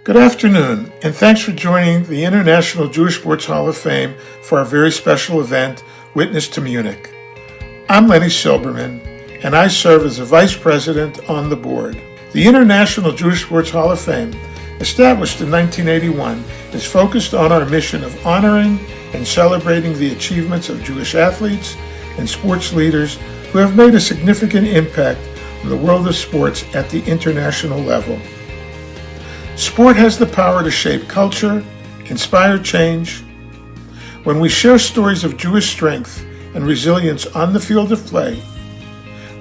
Good afternoon, and thanks for joining the International Jewish Sports Hall of Fame for our very special event, Witness to Munich. I'm Lenny Silberman, and I serve as the Vice President on the board. The International Jewish Sports Hall of Fame, established in 1981, is focused on our mission of honoring and celebrating the achievements of Jewish athletes and sports leaders who have made a significant impact on the world of sports at the international level. Sport has the power to shape culture, inspire change. When we share stories of Jewish strength and resilience on the field of play,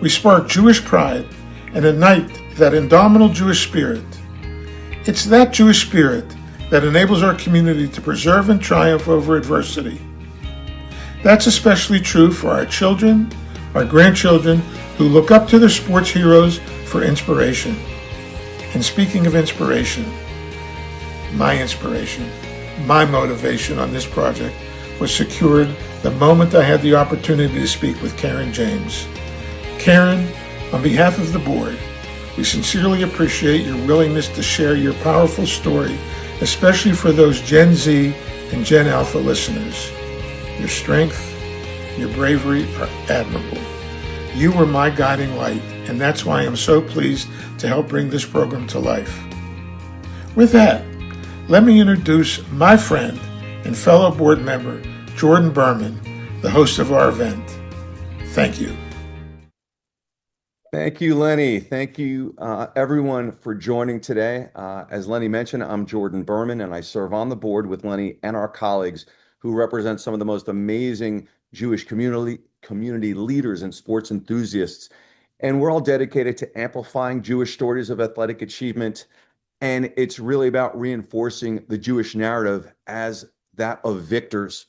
we spark Jewish pride and ignite that indomitable Jewish spirit. It's that Jewish spirit that enables our community to preserve and triumph over adversity. That's especially true for our children, our grandchildren, who look up to their sports heroes for inspiration. And speaking of inspiration, my motivation on this project was secured the moment I had the opportunity to speak with Karen James. Karen, on behalf of the board, we sincerely appreciate your willingness to share your powerful story, especially for those Gen Z and Gen Alpha listeners. Your strength, your bravery are admirable. You were my guiding light, and that's why I'm so pleased to help bring this program to life. With that, let me introduce my friend and fellow board member, Jed Berman, the host of our event. Thank you. Thank you, Lenny. Thank you, everyone, for joining today. As Lenny mentioned, I'm Jed Berman, and I serve on the board with Lenny and our colleagues who represent some of the most amazing Jewish community leaders and sports enthusiasts. And we're all dedicated to amplifying Jewish stories of athletic achievement. And it's really about reinforcing the Jewish narrative as that of victors,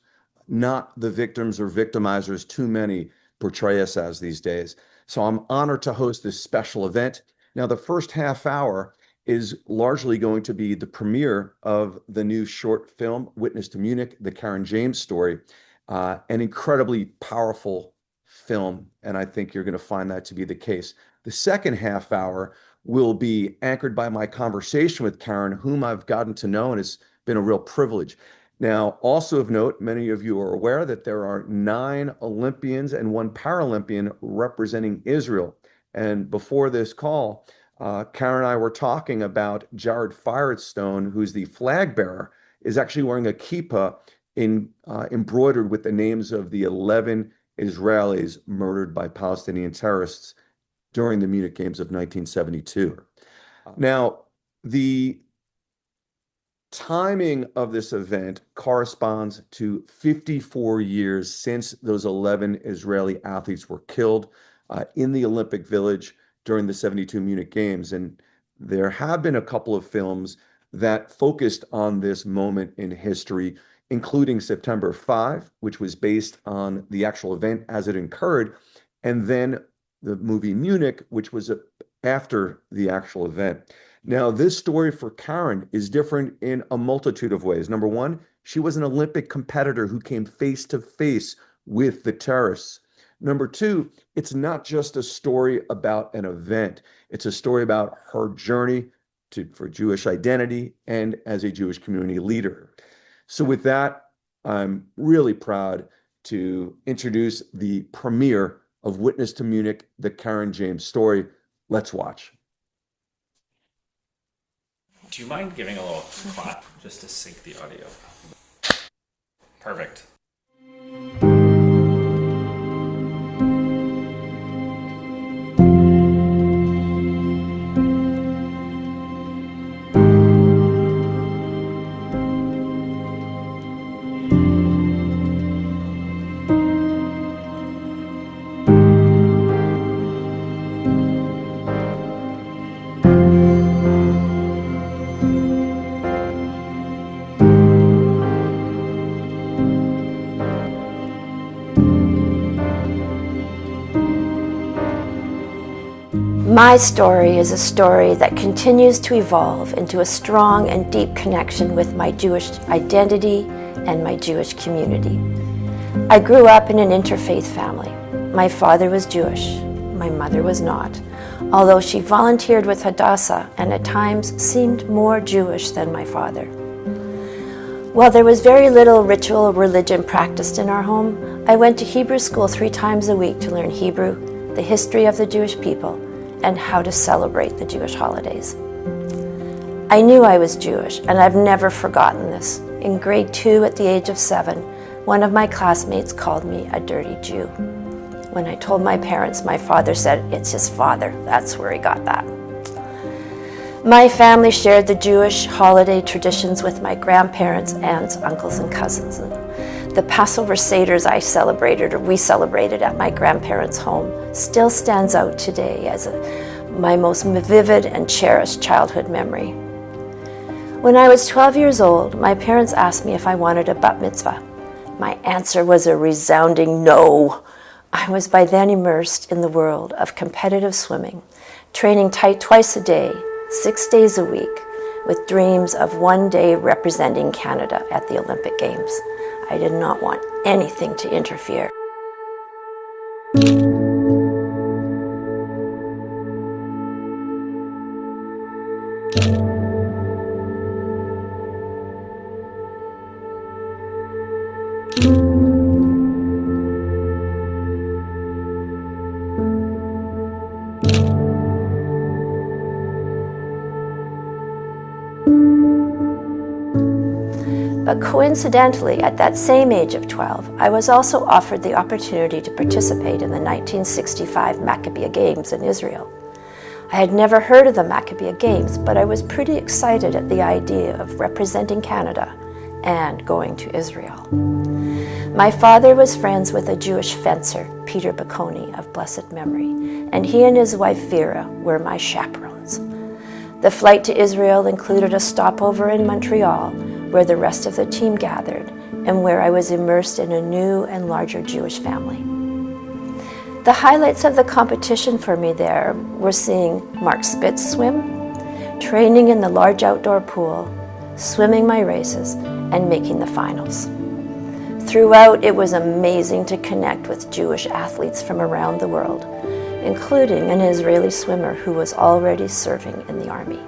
not the victims or victimizers too many portray us as these days. So I'm honored to host this special event. Now, the first half hour is largely going to be the premiere of the new short film, Witness to Munich, the Karen James story, an incredibly powerful film, and I think you're going to find that to be the case. The second half hour will be anchored by my conversation with Karen, whom I've gotten to know, and it's been a real privilege. Now, also of note, many of you are aware that there are 9 Olympians and 1 Paralympian representing Israel. And before this call, Karen and I were talking about Jared Firestone, who's the flag bearer, is actually wearing a kippah embroidered with the names of the 11 Israelis murdered by Palestinian terrorists during the Munich Games of 1972. Now, the timing of this event corresponds to 54 years since those 11 Israeli athletes were killed in the Olympic Village during the 72 Munich Games. And there have been a couple of films that focused on this moment in history, including September 5, which was based on the actual event as it occurred, and then the movie Munich, which was after the actual event. Now, this story for Karen is different in a multitude of ways. Number one, she was an Olympic competitor who came face to face with the terrorists. Number two, it's not just a story about an event. It's a story about her journey for Jewish identity and as a Jewish community leader. So with that, I'm really proud to introduce the premiere of Witness to Munich, the Karen James story. Let's watch. Do you mind giving a little clap just to sync the audio? Perfect. My story is a story that continues to evolve into a strong and deep connection with my Jewish identity and my Jewish community. I grew up in an interfaith family. My father was Jewish, my mother was not. although she volunteered with Hadassah and at times seemed more Jewish than my father. While there was very little ritual religion practiced in our home, I went to Hebrew school 3 times a week to learn Hebrew, the history of the Jewish people, and how to celebrate the Jewish holidays. I knew I was Jewish, and I've never forgotten this. In grade 2, at the age of 7, one of my classmates called me a dirty Jew. When I told my parents, my father said, "It's his father. That's where he got that." My family shared the Jewish holiday traditions with my grandparents, aunts, uncles, and cousins. The Passover Seders we celebrated at my grandparents' home still stands out today as my most vivid and cherished childhood memory. When I was 12 years old, my parents asked me if I wanted a bat mitzvah. My answer was a resounding no. I was by then immersed in the world of competitive swimming, training tight twice a day, 6 days a week, with dreams of one day representing Canada at the Olympic Games. I did not want anything to interfere. But coincidentally, at that same age of 12, I was also offered the opportunity to participate in the 1965 Maccabiah Games in Israel. I had never heard of the Maccabiah Games, but I was pretty excited at the idea of representing Canada and going to Israel. My father was friends with a Jewish fencer, Peter Bocconi of blessed memory, and he and his wife Vera were my chaperones. The flight to Israel included a stopover in Montreal, where the rest of the team gathered and where I was immersed in a new and larger Jewish family. The highlights of the competition for me there were seeing Mark Spitz swim, training in the large outdoor pool, swimming my races, and making the finals. Throughout, it was amazing to connect with Jewish athletes from around the world, including an Israeli swimmer who was already serving in the army.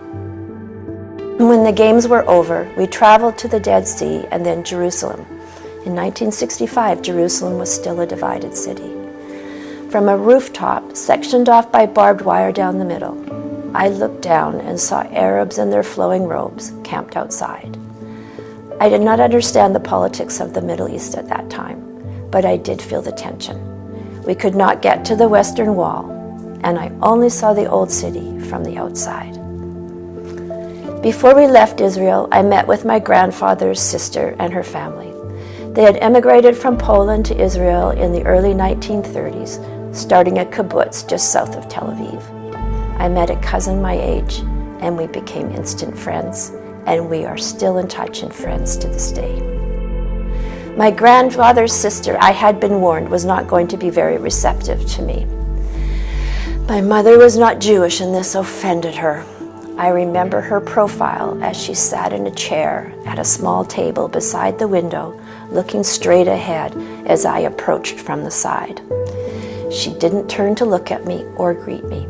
When the games were over, we traveled to the Dead Sea and then Jerusalem. In 1965, Jerusalem was still a divided city. From a rooftop, sectioned off by barbed wire down the middle, I looked down and saw Arabs in their flowing robes camped outside. I did not understand the politics of the Middle East at that time, but I did feel the tension. We could not get to the Western Wall, and I only saw the Old City from the outside. Before we left Israel, I met with my grandfather's sister and her family. They had emigrated from Poland to Israel in the early 1930s, starting a kibbutz just south of Tel Aviv. I met a cousin my age, and we became instant friends, and we are still in touch and friends to this day. My grandfather's sister, I had been warned, was not going to be very receptive to me. My mother was not Jewish, and this offended her. I remember her profile as she sat in a chair at a small table beside the window, looking straight ahead as I approached from the side. She didn't turn to look at me or greet me.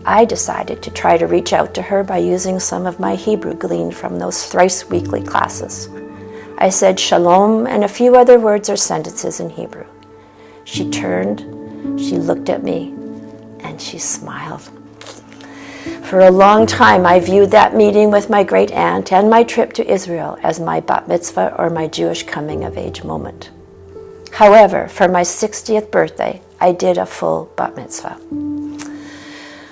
I decided to try to reach out to her by using some of my Hebrew gleaned from those thrice weekly classes. I said shalom and a few other words or sentences in Hebrew. She turned, she looked at me, and she smiled. For a long time, I viewed that meeting with my great aunt and my trip to Israel as my bat mitzvah or my Jewish coming of age moment. However, for my 60th birthday, I did a full bat mitzvah.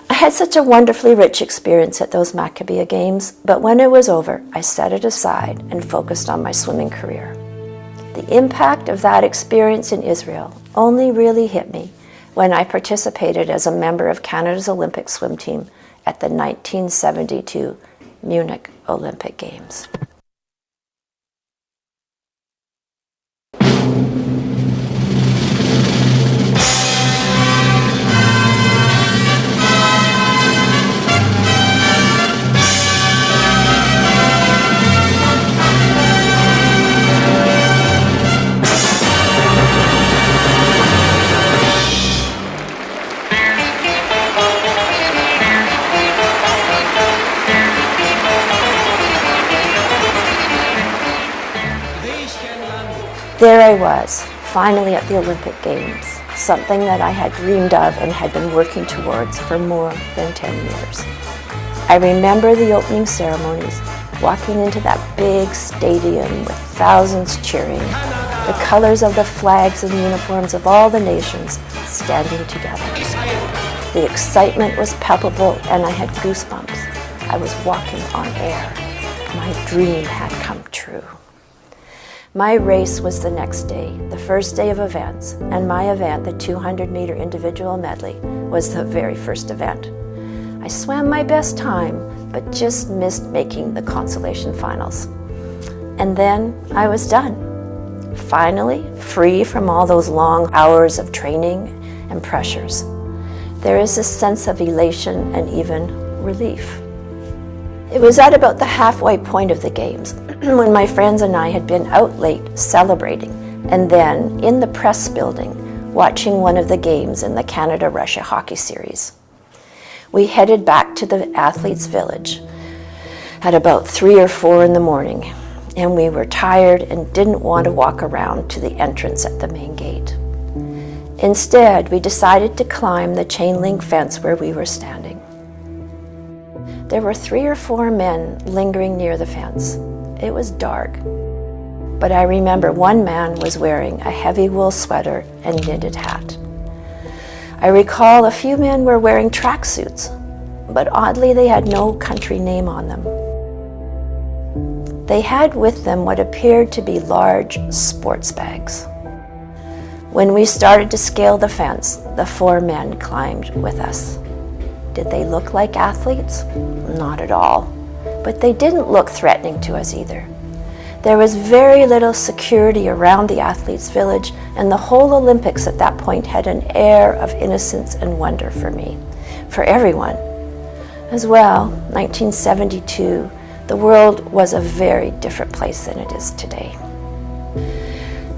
I had such a wonderfully rich experience at those Maccabiah Games, but when it was over, I set it aside and focused on my swimming career. The impact of that experience in Israel only really hit me when I participated as a member of Canada's Olympic swim team at the 1972 Munich Olympic Games. There I was, finally at the Olympic Games, something that I had dreamed of and had been working towards for more than 10 years. I remember the opening ceremonies, walking into that big stadium with thousands cheering, the colors of the flags and uniforms of all the nations standing together. The excitement was palpable and I had goosebumps. I was walking on air. My dream had come true. My race was the next day, the first day of events, and my event, the 200-meter individual medley, was the very first event. I swam my best time, but just missed making the consolation finals. And then I was done. Finally, free from all those long hours of training and pressures. There is a sense of elation and even relief. It was at about the halfway point of the games when my friends and I had been out late celebrating, and then in the press building watching one of the games in the Canada-Russia hockey series. We headed back to the athletes' village at about 3 or 4 in the morning, and we were tired and didn't want to walk around to the entrance at the main gate. Instead, we decided to climb the chain link fence where we were standing. There were 3 or 4 men lingering near the fence. It was dark, but I remember one man was wearing a heavy wool sweater and knitted hat. I recall a few men were wearing tracksuits, but oddly they had no country name on them. They had with them what appeared to be large sports bags. When we started to scale the fence, the 4 men climbed with us. Did they look like athletes? Not at all. But they didn't look threatening to us either. There was very little security around the athletes' village, and the whole Olympics at that point had an air of innocence and wonder for me, for everyone. As well, 1972, the world was a very different place than it is today.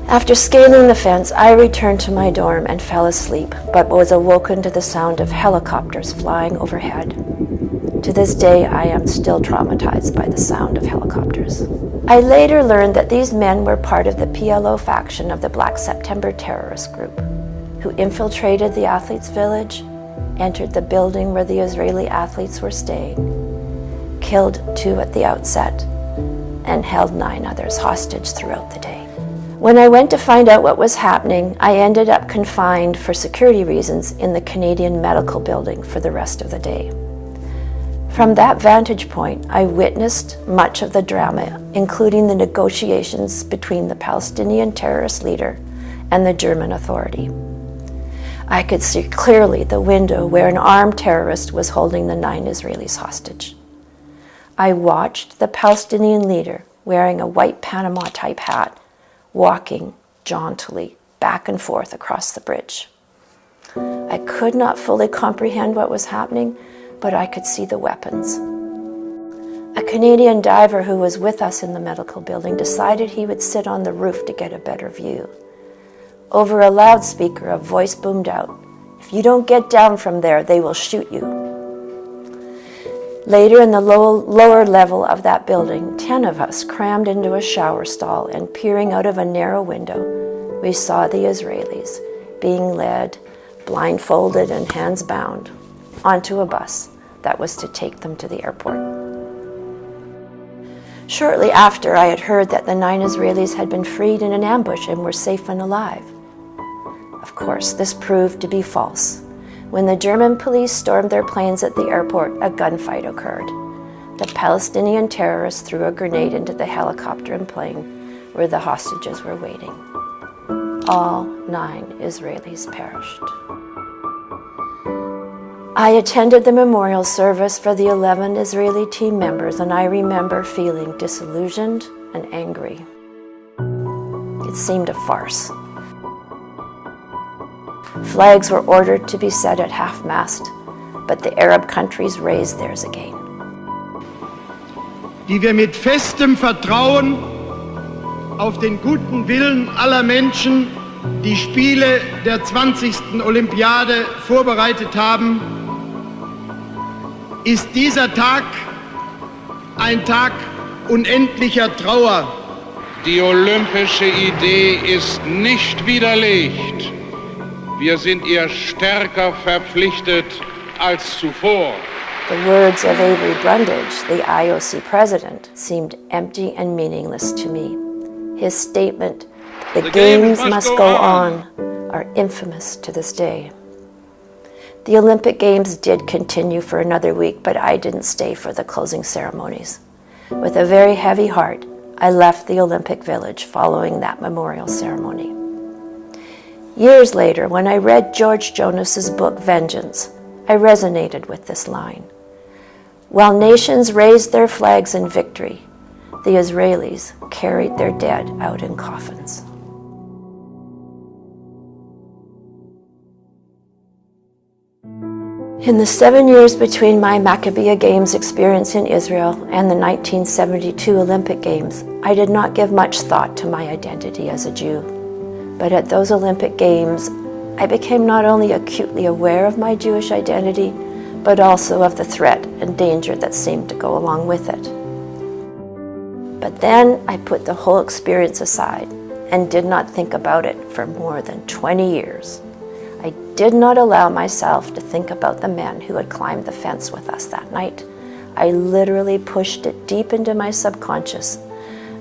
After scaling the fence, I returned to my dorm and fell asleep, but was awoken to the sound of helicopters flying overhead. To this day, I am still traumatized by the sound of helicopters. I later learned that these men were part of the PLO faction of the Black September terrorist group, who infiltrated the athletes' village, entered the building where the Israeli athletes were staying, killed 2 at the outset, and held 9 others hostage throughout the day. When I went to find out what was happening, I ended up confined for security reasons in the Canadian Medical Building for the rest of the day. From that vantage point, I witnessed much of the drama, including the negotiations between the Palestinian terrorist leader and the German authority. I could see clearly the window where an armed terrorist was holding the 9 Israelis hostage. I watched the Palestinian leader, wearing a white Panama-type hat, walking jauntily back and forth across the bridge. I could not fully comprehend what was happening, but I could see the weapons. A Canadian diver who was with us in the medical building decided he would sit on the roof to get a better view. Over a loudspeaker, a voice boomed out, "If you don't get down from there, they will shoot you." Later, in the lower level of that building, 10 of us crammed into a shower stall, and peering out of a narrow window, we saw the Israelis being led, blindfolded and hands bound, onto a bus that was to take them to the airport. Shortly after, I had heard that the 9 Israelis had been freed in an ambush and were safe and alive. Of course, this proved to be false. When the German police stormed their planes at the airport, a gunfight occurred. The Palestinian terrorists threw a grenade into the helicopter and plane where the hostages were waiting. All 9 Israelis perished. I attended the memorial service for the 11 Israeli team members, and I remember feeling disillusioned and angry. It seemed a farce. Flags were ordered to be set at half-mast, but the Arab countries raised theirs again. Die wir mit festem Vertrauen auf den guten Willen aller Menschen die Spiele der 20. Olympiade vorbereitet haben, ist dieser Tag ein Tag unendlicher Trauer Die olympische Idee ist nicht widerlegt. Wir sind ihr stärker verpflichtet als zuvor. The words of Avery Brundage, the IOC president, seemed empty and meaningless to me. His statement, "The games must go on," are infamous to this day. The Olympic Games did continue for another week, but I didn't stay for the closing ceremonies. With a very heavy heart, I left the Olympic Village following that memorial ceremony. Years later, when I read George Jonas's book, Vengeance, I resonated with this line. While nations raised their flags in victory, the Israelis carried their dead out in coffins. In the 7 years between my Maccabiah Games experience in Israel and the 1972 Olympic Games, I did not give much thought to my identity as a Jew. But at those Olympic Games, I became not only acutely aware of my Jewish identity, but also of the threat and danger that seemed to go along with it. But then I put the whole experience aside and did not think about it for more than 20 years. I did not allow myself to think about the men who had climbed the fence with us that night. I literally pushed it deep into my subconscious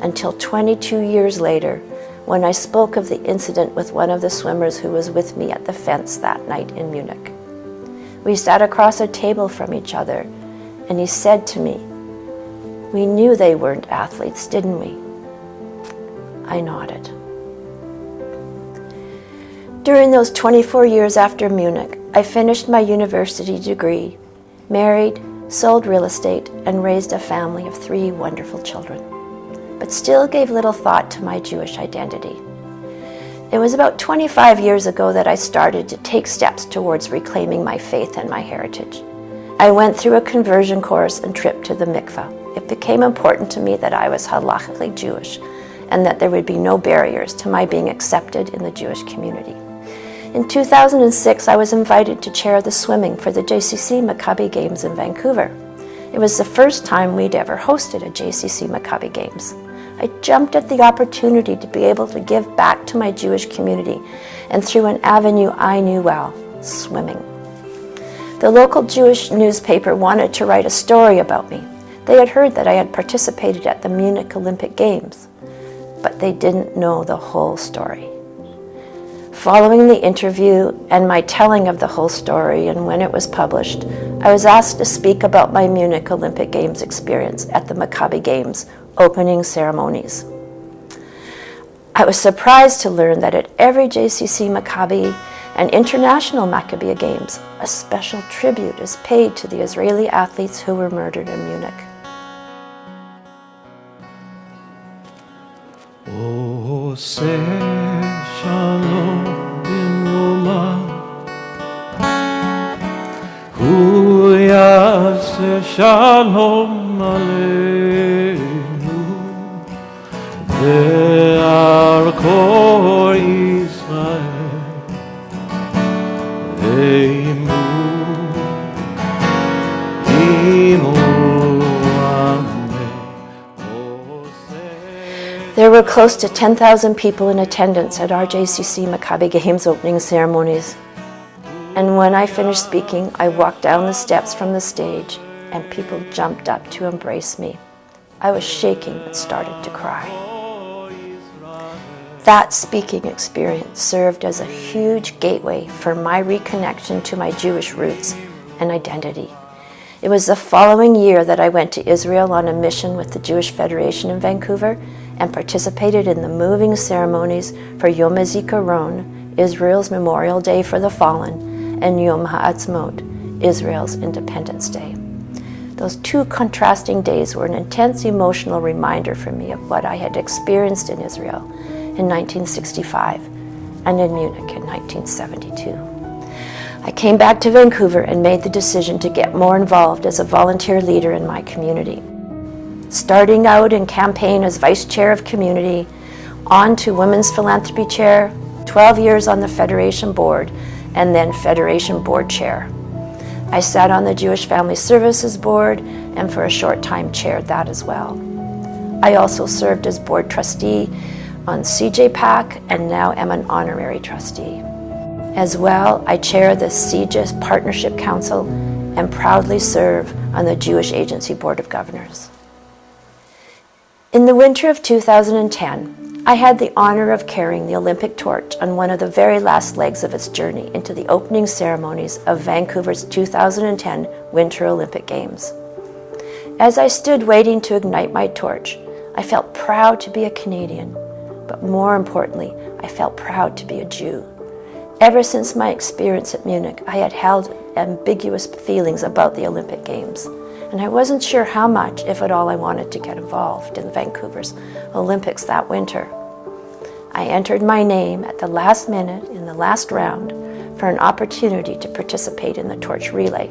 until 22 years later, when I spoke of the incident with one of the swimmers who was with me at the fence that night in Munich. We sat across a table from each other, and he said to me, "We knew they weren't athletes, didn't we?" I nodded. During those 24 years after Munich, I finished my university degree, married, sold real estate, and raised a family of 3 wonderful children, but still gave little thought to my Jewish identity. It was about 25 years ago that I started to take steps towards reclaiming my faith and my heritage. I went through a conversion course and trip to the mikveh. It became important to me that I was halachically Jewish and that there would be no barriers to my being accepted in the Jewish community. In 2006, I was invited to chair the swimming for the JCC Maccabi Games in Vancouver. It was the first time we'd ever hosted a JCC Maccabi Games. I jumped at the opportunity to be able to give back to my Jewish community, and through an avenue I knew well, swimming. The local Jewish newspaper wanted to write a story about me. They had heard that I had participated at the Munich Olympic Games, but they didn't know the whole story. Following the interview and my telling of the whole story, and when it was published, I was asked to speak about my Munich Olympic Games experience at the Maccabi Games opening ceremonies. I was surprised to learn that at every JCC Maccabi and International Maccabiah Games, a special tribute is paid to the Israeli athletes who were murdered in Munich. Oh, say shalom bimroma, hu yaseh shalom aleinu, ve'arko Yisrael eimu imu amen. There were close to 10,000 people in attendance at our JCC Maccabi Games opening ceremonies. And when I finished speaking, I walked down the steps from the stage and people jumped up to embrace me. I was shaking and started to cry. That speaking experience served as a huge gateway for my reconnection to my Jewish roots and identity. It was the following year that I went to Israel on a mission with the Jewish Federation in Vancouver and participated in the moving ceremonies for Yom HaZikaron, Israel's Memorial Day for the Fallen, and Yom HaAtzmaut, Israel's Independence Day. Those 2 contrasting days were an intense emotional reminder for me of what I had experienced in Israel in 1965 and in Munich in 1972. I came back to Vancouver and made the decision to get more involved as a volunteer leader in my community. Starting out in campaign as Vice Chair of Community, on to Women's Philanthropy Chair, 12 years on the Federation Board, and then Federation Board Chair. I sat on the Jewish Family Services Board and for a short time chaired that as well. I also served as board trustee on CJPAC and now am an honorary trustee. As well, I chair the CJS Partnership Council and proudly serve on the Jewish Agency Board of Governors. In the winter of 2010, I had the honor of carrying the Olympic torch on one of the very last legs of its journey into the opening ceremonies of Vancouver's 2010 Winter Olympic Games. As I stood waiting to ignite my torch, I felt proud to be a Canadian, but more importantly, I felt proud to be a Jew. Ever since my experience at Munich, I had held ambiguous feelings about the Olympic Games, and I wasn't sure how much, if at all, I wanted to get involved in Vancouver's Olympics that winter. I entered my name at the last minute in the last round for an opportunity to participate in the torch relay.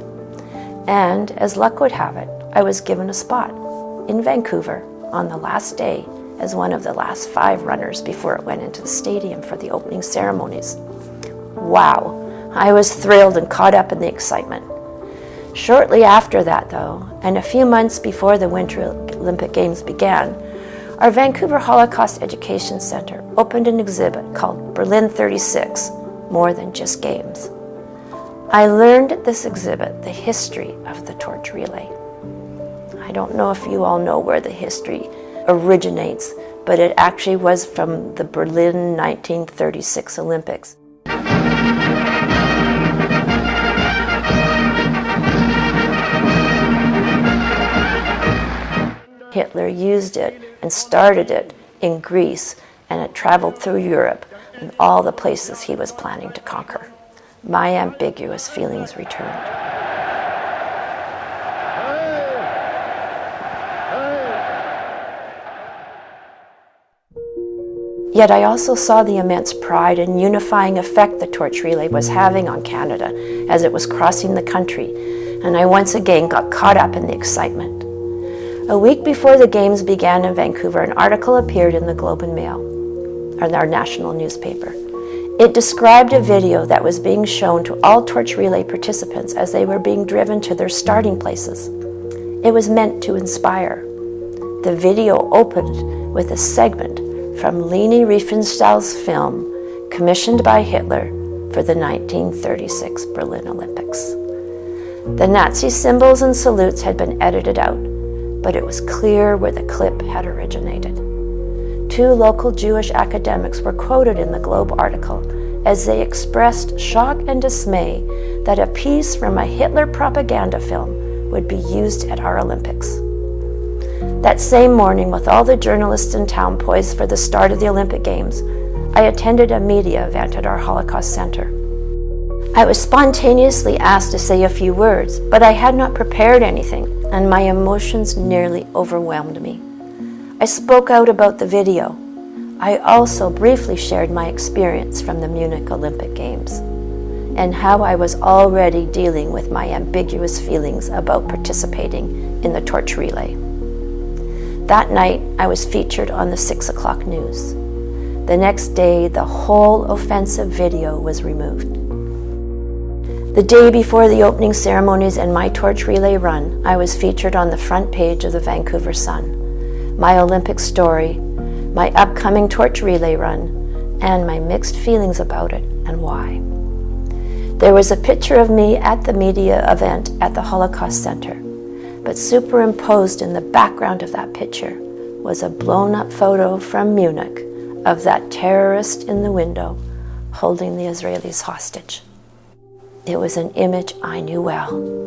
And as luck would have it, I was given a spot in Vancouver on the last day as one of the last 5 runners before it went into the stadium for the opening ceremonies. Wow, I was thrilled and caught up in the excitement. Shortly after that, though, and a few months before the Winter Olympic Games began, our Vancouver Holocaust Education Center opened an exhibit called Berlin 36, More Than Just Games. I learned at this exhibit the history of the torch relay. I don't know if you all know where the history originates, but it actually was from the Berlin 1936 Olympics. Hitler used it and started it in Greece, and it traveled through Europe and all the places he was planning to conquer. My ambiguous feelings returned. Yet I also saw the immense pride and unifying effect the torch relay was having on Canada as it was crossing the country, and I once again got caught up in the excitement. A week before the Games began in Vancouver, an article appeared in the Globe and Mail, our national newspaper. It described a video that was being shown to all torch relay participants as they were being driven to their starting places. It was meant to inspire. The video opened with a segment from Leni Riefenstahl's film commissioned by Hitler for the 1936 Berlin Olympics. The Nazi symbols and salutes had been edited out, but it was clear where the clip had originated. 2 local Jewish academics were quoted in the Globe article as they expressed shock and dismay that a piece from a Hitler propaganda film would be used at our Olympics. That same morning, with all the journalists in town poised for the start of the Olympic Games, I attended a media event at our Holocaust Center. I was spontaneously asked to say a few words, but I had not prepared anything, and my emotions nearly overwhelmed me. I spoke out about the video. I also briefly shared my experience from the Munich Olympic Games and how I was already dealing with my ambiguous feelings about participating in the torch relay. That night, I was featured on the 6 o'clock news. The next day, the whole offensive video was removed. The day before the opening ceremonies and my torch relay run, I was featured on the front page of the Vancouver Sun. My Olympic story, my upcoming torch relay run, and my mixed feelings about it and why. There was a picture of me at the media event at the Holocaust Center, but superimposed in the background of that picture was a blown-up photo from Munich of that terrorist in the window holding the Israelis hostage. It was an image I knew well.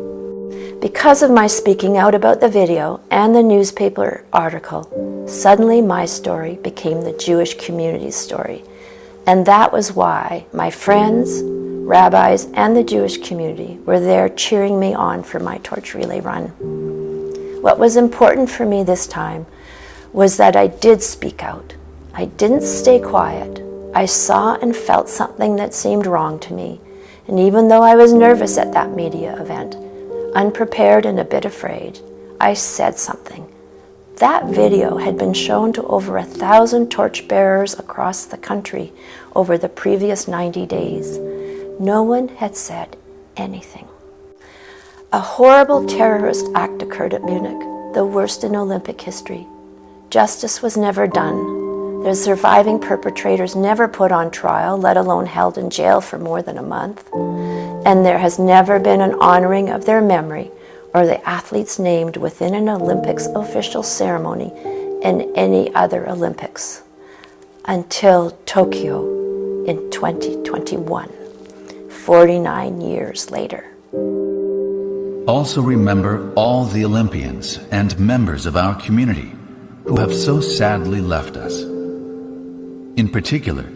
Because of my speaking out about the video and the newspaper article, suddenly my story became the Jewish community's story. And that was why my friends, rabbis, and the Jewish community were there cheering me on for my torch relay run. What was important for me this time was that I did speak out. I didn't stay quiet. I saw and felt something that seemed wrong to me. And even though I was nervous at that media event, unprepared and a bit afraid, I said something. That video had been shown to over 1,000 torchbearers across the country over the previous 90 days. No one had said anything. A horrible terrorist act occurred at Munich, the worst in Olympic history. Justice was never done. The surviving perpetrators never put on trial, let alone held in jail for more than a month. And there has never been an honoring of their memory or the athletes named within an Olympics official ceremony in any other Olympics until Tokyo in 2021, 49 years later. Also remember all the Olympians and members of our community who have so sadly left us. In particular,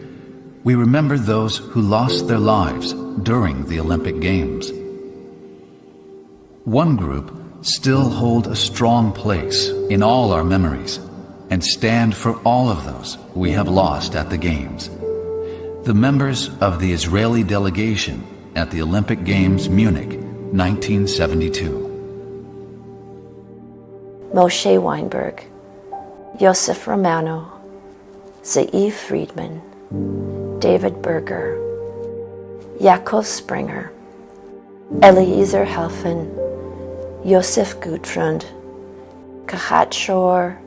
we remember those who lost their lives during the Olympic Games. One group still hold a strong place in all our memories and stand for all of those we have lost at the Games. The members of the Israeli delegation at the Olympic Games Munich, 1972. Moshe Weinberg, Yosef Romano, Ze'ev Friedman, David Berger, Yaakov Springer, Eliezer Helfen, Yosef Gutfrund, Kahat Shor,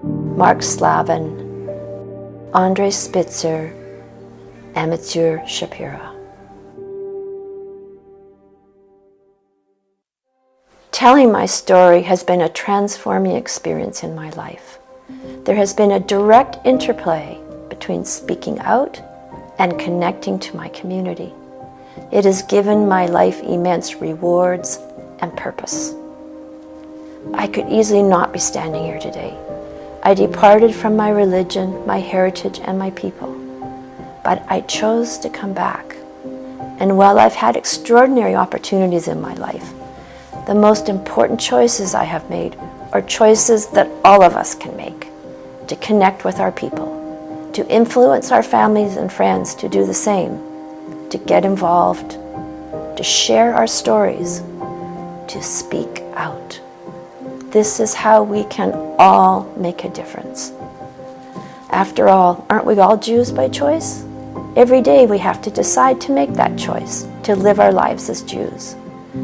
Mark Slavin, Andre Spitzer, Amateur Shapira. Telling my story has been a transforming experience in my life. There has been a direct interplay between speaking out and connecting to my community. It has given my life immense rewards and purpose. I could easily not be standing here today. I departed from my religion, my heritage, and my people, but I chose to come back. And while I've had extraordinary opportunities in my life, the most important choices I have made are choices that all of us can make to connect with our people, to influence our families and friends to do the same, to get involved, to share our stories, to speak out. This is how we can all make a difference. After all, aren't we all Jews by choice? Every day we have to decide to make that choice, to live our lives as Jews,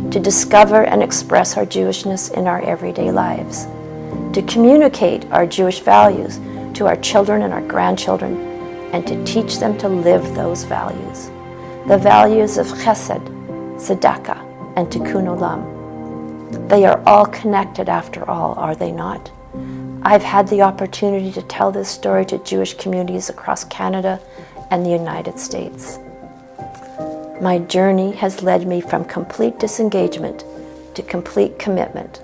to discover and express our Jewishness in our everyday lives, to communicate our Jewish values to our children and our grandchildren, and to teach them to live those values. The values of chesed, tzedakah, and tikkun olam. They are all connected after all, are they not? I've had the opportunity to tell this story to Jewish communities across Canada and the United States. My journey has led me from complete disengagement to complete commitment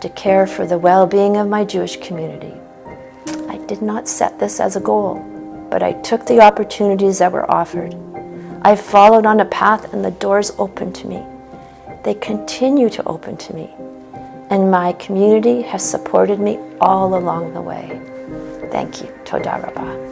to care for the well-being of my Jewish community. I did not set this as a goal, but I took the opportunities that were offered. I followed on a path and the doors opened to me. They continue to open to me, and my community has supported me all along the way. Thank you. Toda Rabah.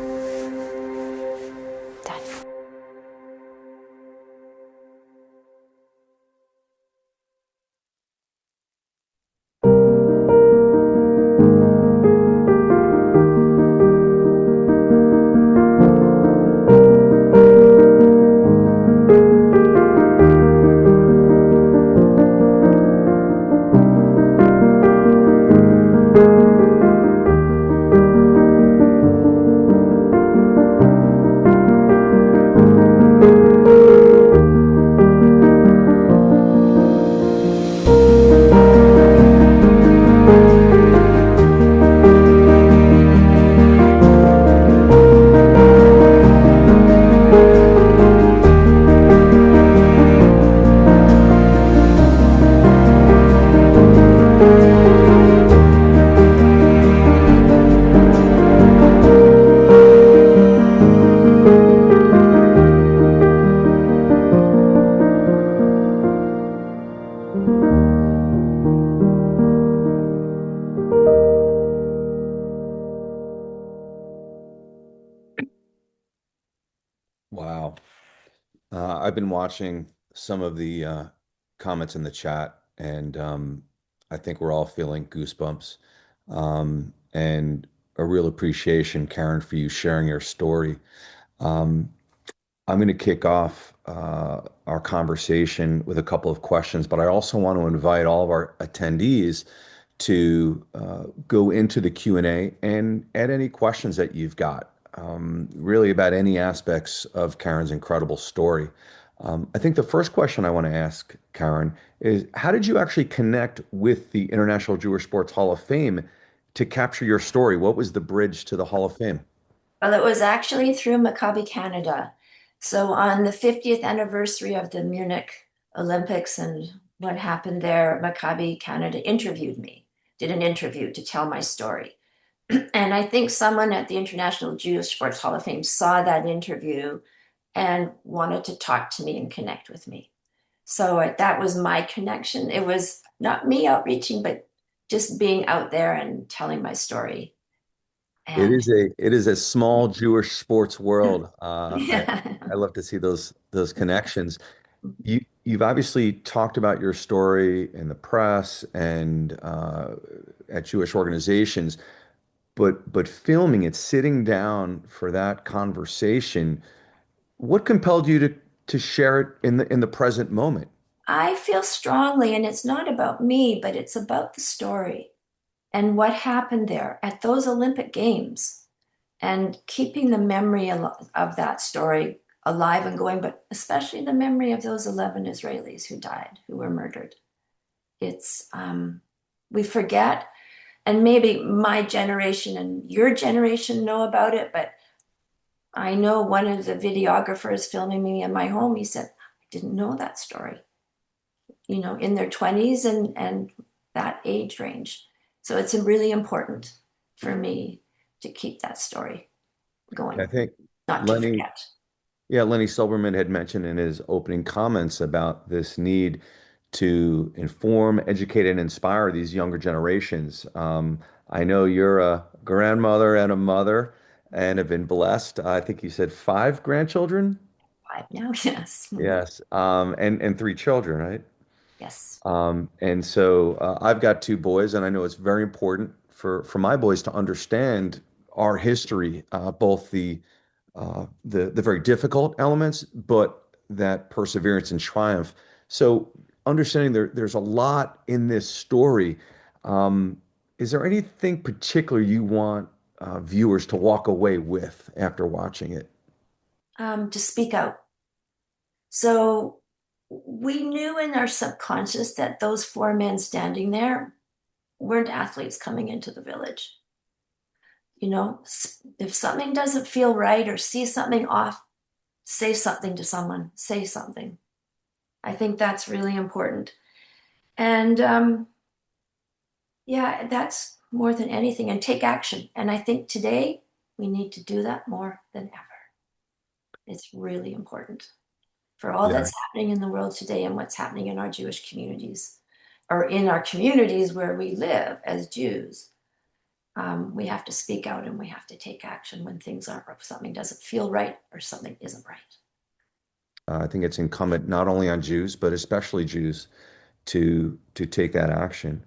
Wow. I've been watching some of the comments in the chat, and I think we're all feeling goosebumps and a real appreciation, Karen, for you sharing your story. I'm going to kick off our conversation with a couple of questions, but I also want to invite all of our attendees to go into the Q&A and add any questions that you've got, really about any aspects of Karen's incredible story. I think the first question I want to ask Karen is, how did you actually connect with the International Jewish Sports Hall of Fame to capture your story? What was the bridge to the Hall of Fame? Well, it was actually through Maccabi Canada. So on the 50th anniversary of the Munich Olympics and what happened there, Maccabi Canada interviewed me, did an interview to tell my story. And I think someone at the International Jewish Sports Hall of Fame saw that interview and wanted to talk to me and connect with me. So that was my connection. It was not me outreaching, but just being out there and telling my story. It And is a small Jewish sports world. yeah. I love to see those connections. You've obviously talked about your story in the press and at Jewish organizations, but filming it, sitting down for that conversation, what compelled you to share it in the present moment? I feel strongly, and it's not about me, but it's about the story and what happened there at those Olympic Games and keeping the memory of that story alive and going, but especially the memory of those 11 Israelis who died, who were murdered. It's, we forget, and maybe my generation and your generation know about it, but I know one of the videographers filming me in my home, he said, I didn't know that story, in their 20s and that age range. So it's really important for me to keep that story going, I think not to Lenny, forget. yeah, Lenny Silberman had mentioned in his opening comments about this need to inform, educate, and inspire these younger generations. I know you're a grandmother and a mother and have been blessed. I think you said 5 grandchildren. 5 now, yes. Yes. And 3 children, right? Yes. And so I've got 2 boys, and I know it's very important for my boys to understand our history, both the very difficult elements, but that perseverance and triumph. So understanding there's a lot in this story. Is there anything particular you want viewers to walk away with after watching it? To speak out. So we knew in our subconscious that those 4 men standing there weren't athletes coming into the village. If something doesn't feel right or see something off, say something to someone, say something. I think that's really important. And yeah, that's more than anything, and take action. And I think today we need to do that more than ever. It's really important for all Yeah. that's happening in the world today and what's happening in our Jewish communities or in our communities where we live as Jews. We have to speak out and we have to take action when things aren't, if something doesn't feel right or something isn't right. I think it's incumbent not only on Jews, but especially Jews to take that action.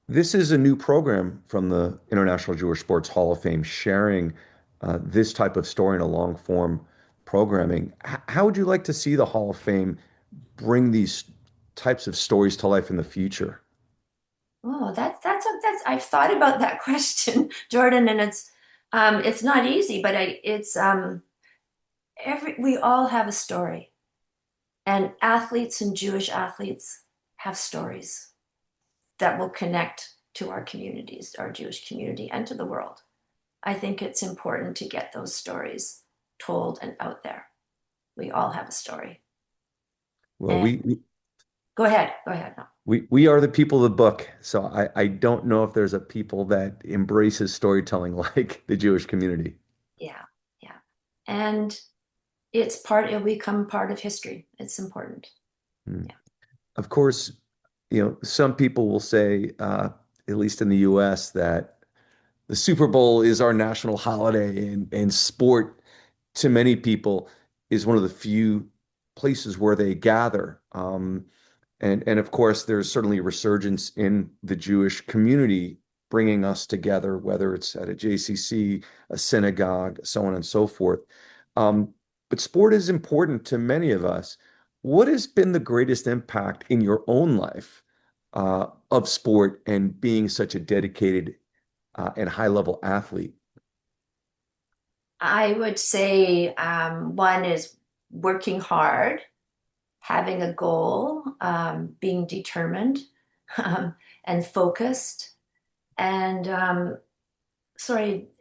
This is a new program from the International Jewish Sports Hall of Fame, sharing this type of story in a long form programming. How would you like to see the Hall of Fame bring these types of stories to life in the future? Oh, that's I've thought about that question, Jordan, and it's not easy, but we all have a story, and athletes and Jewish athletes have stories that will connect to our communities, our Jewish community, and to the world. I think it's important to get those stories told and out there. We all have a story. Well, And go ahead. No. we are the people of the book, so I don't know if there's a people that embraces storytelling like the Jewish community. Yeah, yeah. And it'll become part of history. It's important. Hmm. Yeah. Of course, some people will say, at least in the US, that the Super Bowl is our national holiday, and sport to many people is one of the few places where they gather. And of course, there's certainly a resurgence in the Jewish community bringing us together, whether it's at a JCC, a synagogue, so on and so forth. But sport is important to many of us. What has been the greatest impact in your own life of sport and being such a dedicated and high-level athlete? I would say one is working hard, having a goal, being determined and focused, and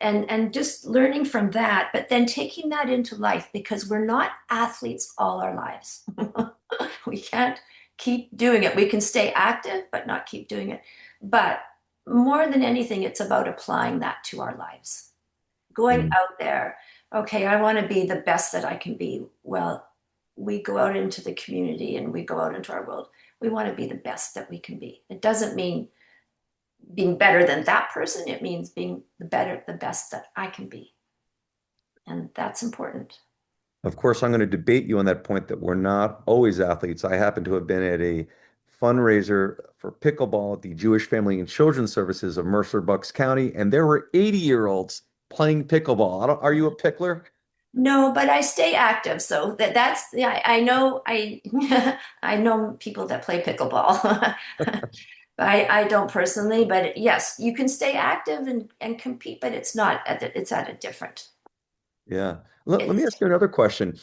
and just learning from that, but then taking that into life because we're not athletes all our lives. We can't keep doing it. We can stay active, but not keep doing it. But more than anything, it's about applying that to our lives. Going out there, okay, I want to be the best that I can be. Well, we go out into the community and we go out into our world. We want to be the best that we can be. It doesn't mean being better than that person. It means being the best that I can be. And that's important. Of course, I'm going to debate you on that point that we're not always athletes. I happen to have been at a fundraiser for pickleball at the Jewish Family and Children's Services of Mercer Bucks County, and there were 80-year-olds playing pickleball. Are you a pickler? No, but I stay active. So that's yeah, I know I know people that play pickleball. I don't personally, but yes, you can stay active and compete, but it's not it's at a different. Yeah. Let me ask you another question.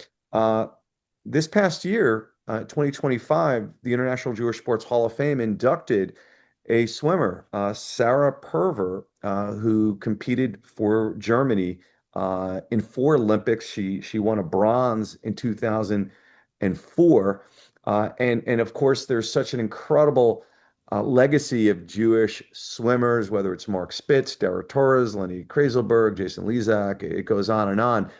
This past year, 2025, the International Jewish Sports Hall of Fame inducted a swimmer, Sarah Perver, who competed for Germany in 4 Olympics. She won a bronze in 2004. And of course, there's such an incredible legacy of Jewish swimmers, whether it's Mark Spitz, Dara Torres, Lenny Kraselberg, Jason Lezak, it goes on and on.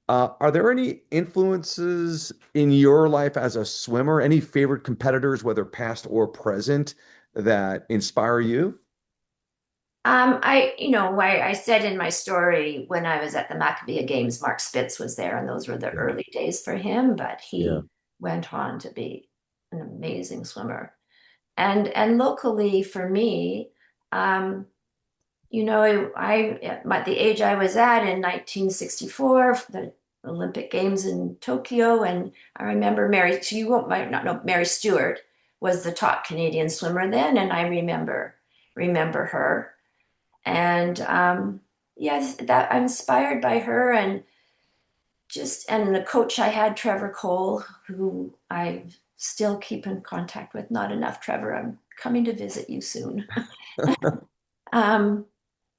Are there any influences in your life as a swimmer? Any favorite competitors, whether past or present, that inspire you? I said in my story when I was at the Maccabea Games, Mark Spitz was there, and those were the early days for him, but he went on to be an amazing swimmer. And locally for me, I at the age I was at in 1964, the Olympic Games in Tokyo, and I remember might not know, Mary Stewart was the top Canadian swimmer then, and I remember her. And yes, that I'm inspired by her, and the coach I had, Trevor Cole, who I still keep in contact with. Not enough, Trevor. I'm coming to visit you soon.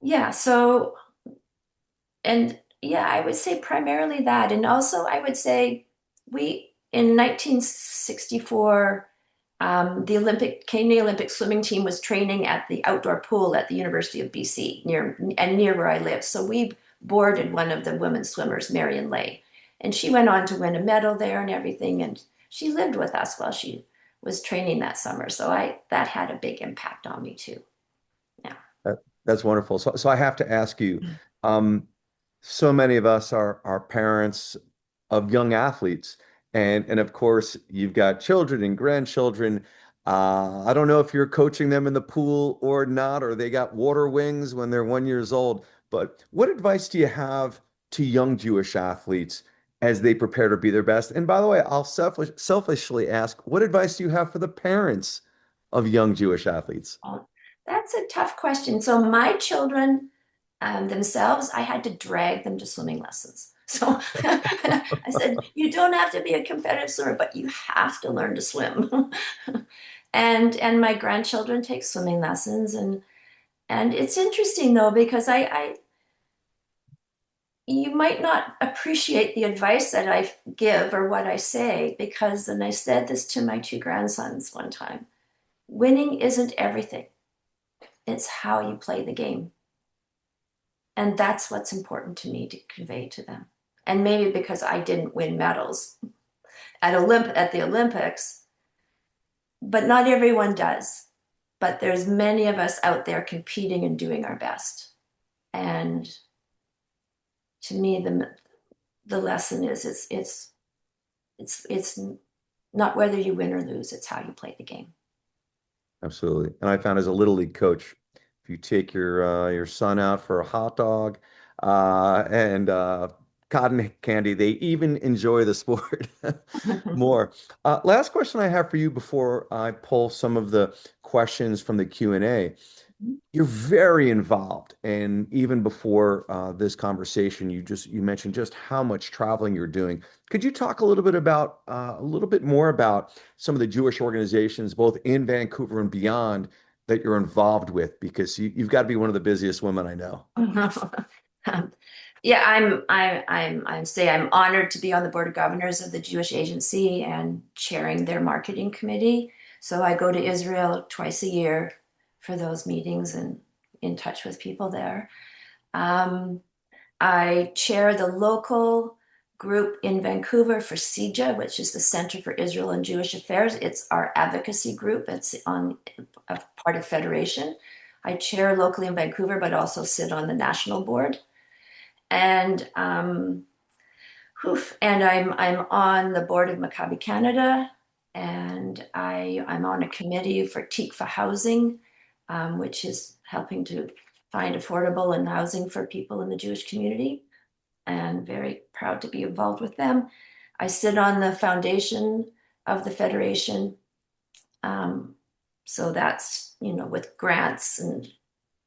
Yeah, so, and yeah, I would say primarily that. And also, I would say in 1964, the Canadian Olympic swimming team was training at the outdoor pool at the University of BC, near where I live. So we boarded one of the women's swimmers, Marion Lay, and she went on to win a medal there and everything. And she lived with us while she was training that summer. So that had a big impact on me too. Yeah. That's wonderful. So I have to ask you, so many of us are parents of young athletes. And of course, you've got children and grandchildren. I don't know if you're coaching them in the pool or not, or they got water wings when they're 1 year old. But what advice do you have to young Jewish athletes as they prepare to be their best? And by the way, I'll selfishly ask, what advice do you have for the parents of young Jewish athletes? Oh, that's a tough question. So my children themselves, I had to drag them to swimming lessons. So I said, you don't have to be a competitive swimmer, but you have to learn to swim. and my grandchildren take swimming lessons, and it's interesting though, because you might not appreciate the advice that I give or what I say, because, and I said this to my 2 grandsons one time, winning isn't everything. It's how you play the game. And that's what's important to me to convey to them. And maybe because I didn't win medals at the Olympics, but not everyone does. But there's many of us out there competing and doing our best. And to me, the lesson is it's not whether you win or lose, it's how you play the game. Absolutely. And I found as a little league coach, if you take your son out for a hot dog and cotton candy. They even enjoy the sport more. Last question I have for you before I pull some of the questions from the Q&A. You're very involved, and even before this conversation, you mentioned just how much traveling you're doing. Could you talk a little bit more about some of the Jewish organizations, both in Vancouver and beyond, that you're involved with? Because you've got to be one of the busiest women I know. Yeah, I'm honored to be on the board of governors of the Jewish Agency and chairing their marketing committee. So I go to Israel twice a year for those meetings and in touch with people there. I chair the local group in Vancouver for CIJA, which is the Center for Israel and Jewish Affairs. It's our advocacy group. It's on a part of Federation. I chair locally in Vancouver, but also sit on the national board. And I'm on the board of Maccabi Canada, and I'm on a committee for Tikva Housing, which is helping to find affordable and housing for people in the Jewish community, and very proud to be involved with them. I sit on the foundation of the Federation. So that's, with grants and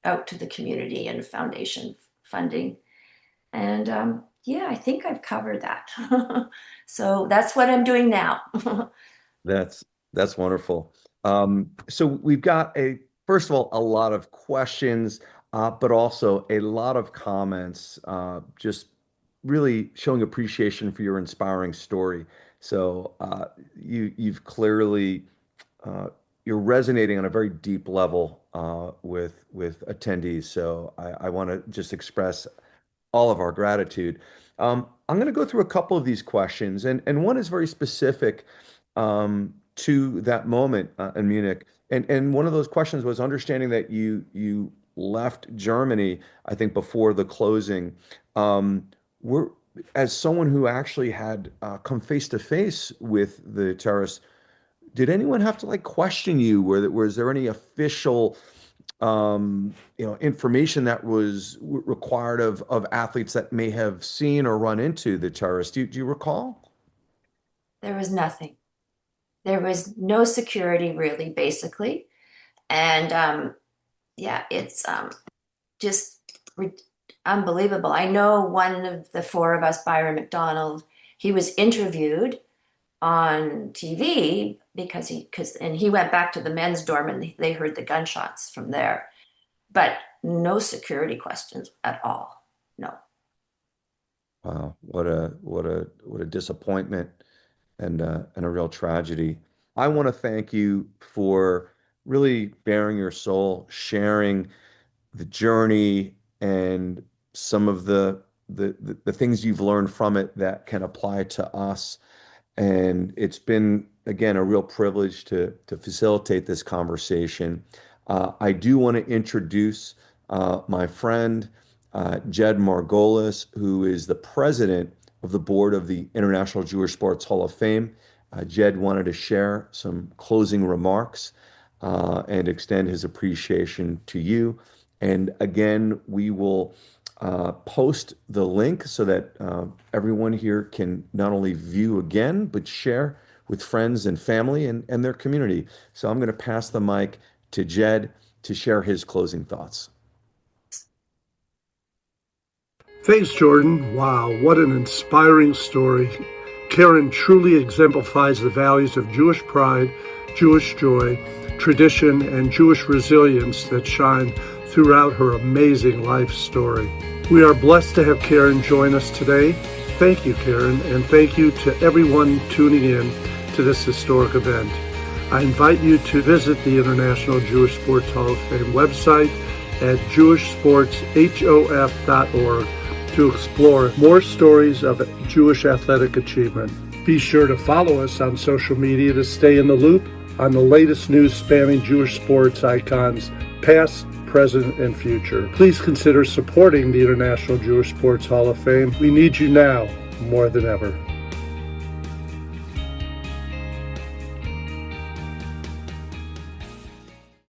out to the community and foundation funding. And I think I've covered that. So that's what I'm doing now. That's wonderful. So we've got first of all, a lot of questions, but also a lot of comments, just really showing appreciation for your inspiring story. So you've clearly, you're resonating on a very deep level with attendees. So I want to just express all of our gratitude. I'm going to go through a couple of these questions, and one is very specific to that moment in Munich. And one of those questions was understanding that you left Germany, I think, before the closing. As someone who actually had come face to face with the terrorists, did anyone have to question you? Was there any official information that was required of athletes that may have seen or run into the terrorists? Do you recall? There was nothing. There was no security, really, basically. And it's just unbelievable. I know one of the four of us, Byron McDonald, he was interviewed on TV because he went back to the men's dorm and they heard the gunshots from there, but no security questions at all. No. Wow, what a disappointment and a real tragedy. I want to thank you for really bearing your soul, sharing the journey and some of the things you've learned from it that can apply to us. And it's been, again, a real privilege to facilitate this conversation. I do want to introduce my friend, Jed Margolis, who is the president of the board of the International Jewish Sports Hall of Fame. Jed wanted to share some closing remarks and extend his appreciation to you. And again, we will post the link so that everyone here can not only view again, but share with friends and family and their community. So I'm going to pass the mic to Jed to share his closing thoughts. Thanks, Jordan. Wow, what an inspiring story. Karen truly exemplifies the values of Jewish pride, Jewish joy, tradition, and Jewish resilience that shine throughout her amazing life story. We are blessed to have Karen join us today. Thank you, Karen, and thank you to everyone tuning in to this historic event. I invite you to visit the International Jewish Sports Hall of Fame website at jewishsportshof.org to explore more stories of Jewish athletic achievement. Be sure to follow us on social media to stay in the loop on the latest news spanning Jewish sports icons, past, present, and future. Please consider supporting the International Jewish Sports Hall of Fame. We need you now more than ever.